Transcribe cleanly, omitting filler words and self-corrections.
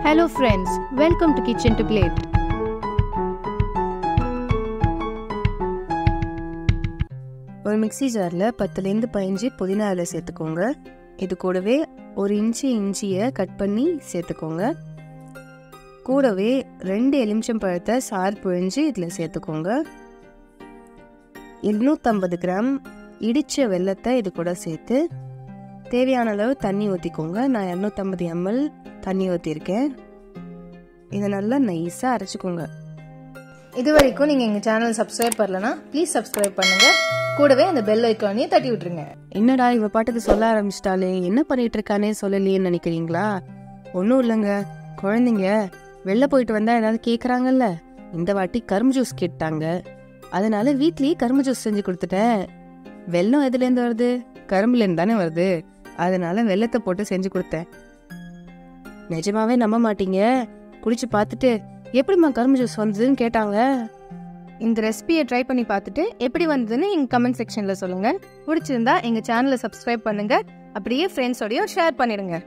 Hello friends, welcome to Kitchen to Plate. ஒரு mixie ஜாரில் 10லேருந்து 15 புதினா இலை சேர்த்துக்கோங்க. இது கூடவே 1 இன்ச்சு இஞ்சியை கட் பண்ணி சேர்த்துக்கோங்க. கூடவே 2 எலுமிச்சம்பழத்தை சாறு பிழிஞ்சு இதில் சேர்த்துக்கோங்க. 250 கிராம் இடித்த வெல்லத்தை இது கூட சேர்த்து தேவையான அளவு தண்ணி ஊற்றிக்கோங்க. நான் 250 ml தண்ணி ஊற்றிருக்கேன். இதை நல்லா நைஸாக அரைச்சிக்கோங்க. இது வரைக்கும் நீங்கள் எங்கள் சேனல் சப்ஸ்கிரைப் பண்ணலன்னா ப்ளீஸ் சப்ஸ்கிரைப் பண்ணுங்கள். கூடவே அந்த பெல் ஐக்கானையும் தட்டி விட்டுருங்க. என்னடா இவ பாட்டுக்கு சொல்ல ஆரம்பிச்சிட்டாலே, என்ன பண்ணிட்டு இருக்கானே சொல்லலையேன்னு நினைக்கிறீங்களா? ஒன்றும் இல்லைங்க, குழந்தைங்க வெளில போயிட்டு வந்தால் ஏதாவது கேட்குறாங்கல்ல. இந்த வாட்டி கரும்பு ஜூஸ் கேட்டாங்க, அதனால வீட்லேயே கரும்பு ஜூஸ் செஞ்சு கொடுத்துட்டேன். வெல்லம் எதுலேருந்து வருது? கரும்புலேருந்து தானே வருது. அதனால வெல்லத்தை போட்டு செஞ்சு கொடுத்தேன். நிஜமாவே நம்ப மாட்டீங்க, குடிச்சு பார்த்துட்டு எப்படிம்மா கரும்பு ஜூஸ் வந்ததுன்னு கேட்டாங்க. இந்த ரெசிபியை ட்ரை பண்ணி பார்த்துட்டு எப்படி வந்ததுன்னு எங்கள் கமெண்ட் செக்ஷனில் சொல்லுங்கள். பிடிச்சிருந்தா எங்கள் சேனலை சப்ஸ்கிரைப் பண்ணுங்கள். அப்படியே ஃப்ரெண்ட்ஸோடையும் ஷேர் பண்ணிடுங்க.